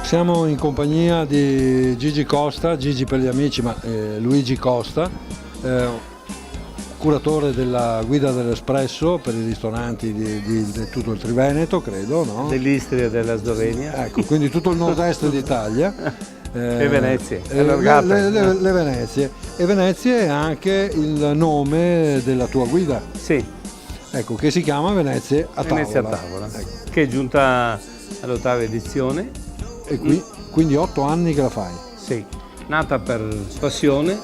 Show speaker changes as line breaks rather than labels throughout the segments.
Siamo in compagnia di Gigi Costa, Gigi per gli amici, ma Luigi Costa, curatore della guida dell'Espresso per i ristoranti di tutto il Triveneto, credo, no?
Dell'Istria e della Slovenia.
Ecco, quindi tutto il nord-est d'Italia.
E Venezie,
le Venezie. E Venezia è anche il nome della tua guida.
Sì.
Ecco, che si chiama Venezia a tavola.
Venezia a tavola,
ecco.
Che è giunta all'8ª edizione.
E quindi 8 anni che la fai?
Sì, nata per passione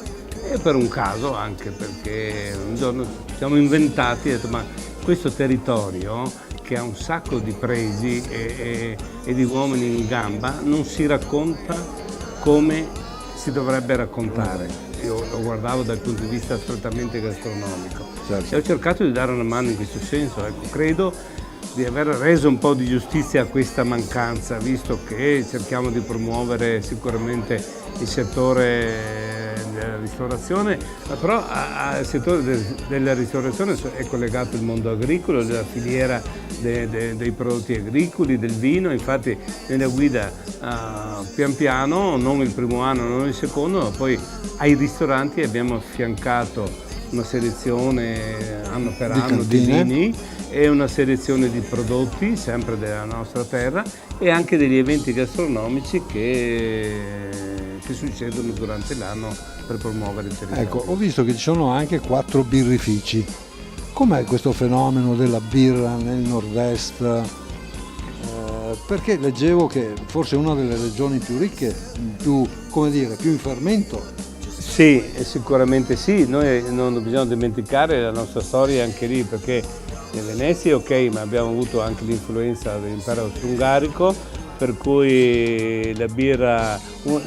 e per un caso anche, perché un giorno ci siamo inventati e detto, ma questo territorio che ha un sacco di pregi e di uomini in gamba non si racconta come si dovrebbe raccontare. Io lo guardavo dal punto di vista strettamente gastronomico.
Certo.
E ho cercato di dare una mano in questo senso. Ecco, credo di aver reso un po' di giustizia a questa mancanza, visto che cerchiamo di promuovere sicuramente il settore della ristorazione, ma però al settore della ristorazione è collegato il mondo agricolo, della filiera dei prodotti agricoli, del vino. Infatti nella guida pian piano, non il primo anno, non il secondo, ma poi ai ristoranti abbiamo affiancato una selezione anno per anno di vini e una selezione di prodotti sempre della nostra terra e anche degli eventi gastronomici che succedono durante l'anno per promuovere il territorio.
Ecco, ho visto che ci sono anche 4 birrifici. Com'è questo fenomeno della birra nel nord-est? Perché leggevo che forse è una delle regioni più ricche, più in fermento.
Sì, sicuramente sì. Noi non bisogna dimenticare la nostra storia anche lì, perché in Venezia ok, ma abbiamo avuto anche l'influenza dell'impero austro-ungarico, per cui la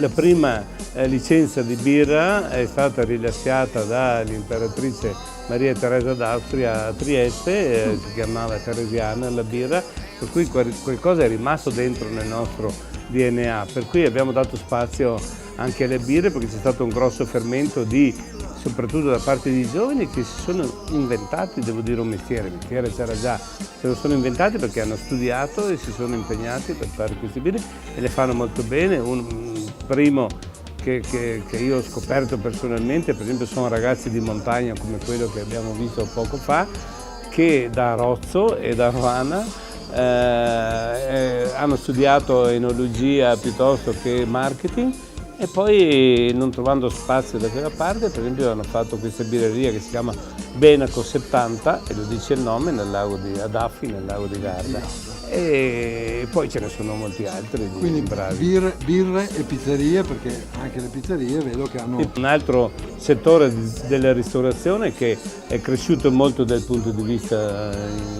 prima licenza di birra è stata rilasciata dall'imperatrice Maria Teresa d'Austria a Trieste, si chiamava Teresiana la birra, per cui qualcosa è rimasto dentro nel nostro DNA, per cui abbiamo dato spazio anche alle birre, perché c'è stato un grosso fermento soprattutto da parte di giovani che si sono inventati, devo dire, un mestiere. Il mestiere c'era già, se lo sono inventati perché hanno studiato e si sono impegnati per fare queste birre e le fanno molto bene. Un primo che io ho scoperto personalmente, per esempio, sono ragazzi di montagna come quello che abbiamo visto poco fa, che da Arozzo e da Roana hanno studiato enologia piuttosto che marketing, e poi, non trovando spazio da quella parte, per esempio hanno fatto questa birreria che si chiama Benaco 70, e lo dice il nome, ad Affi, nel lago di Garda. E poi ce ne sono molti altri.
Quindi
bravi.
birre e pizzerie, perché anche le pizzerie vedo che hanno...
Un altro settore della ristorazione che è cresciuto molto dal punto di vista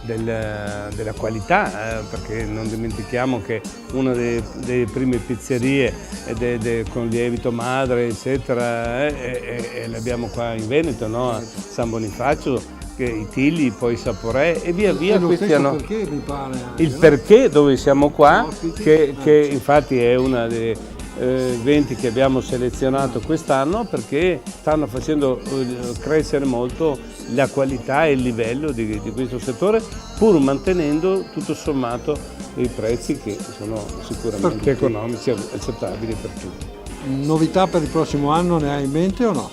della qualità, perché non dimentichiamo che una delle prime pizzerie con lievito madre, eccetera, e l'abbiamo qua in Veneto, no? San Bonifacio, i Tilli, poi Saporè e via via.
Questi hanno perché, mi pare, anche,
il perché dove siamo qua, che infatti è una delle eventi che abbiamo selezionato quest'anno, perché stanno facendo crescere molto la qualità e il livello di questo settore, pur mantenendo tutto sommato dei prezzi che sono sicuramente economici e accettabili per tutti.
Novità per il prossimo anno ne hai in mente o no?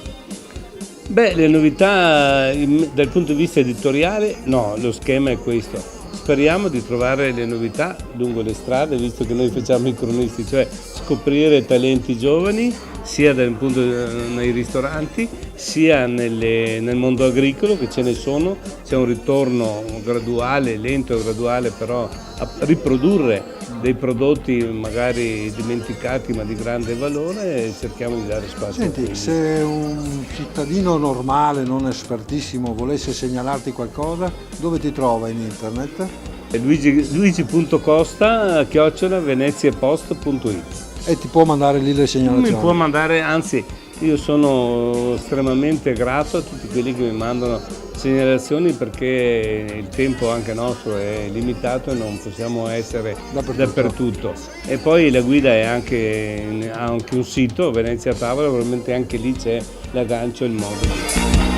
Beh, le novità dal punto di vista editoriale, no, lo schema è questo. Speriamo di trovare le novità lungo le strade, visto che noi facciamo i cronisti, cioè scoprire talenti giovani sia nei ristoranti sia nel mondo agricolo, che ce ne sono. C'è un ritorno graduale, lento e graduale, però a riprodurre dei prodotti magari dimenticati ma di grande valore, e cerchiamo di dare spazio.
Senti, se un cittadino normale, non espertissimo, volesse segnalarti qualcosa, dove ti trova in internet?
Luigi.costa@veneziapost.it.
E ti può mandare lì le segnalazioni?
Mi può mandare, anzi io sono estremamente grato a tutti quelli che mi mandano segnalazioni, perché il tempo anche nostro è limitato e non possiamo essere dappertutto. E poi la guida ha anche un sito, Venezia a tavola, probabilmente anche lì c'è l'aggancio e il modo.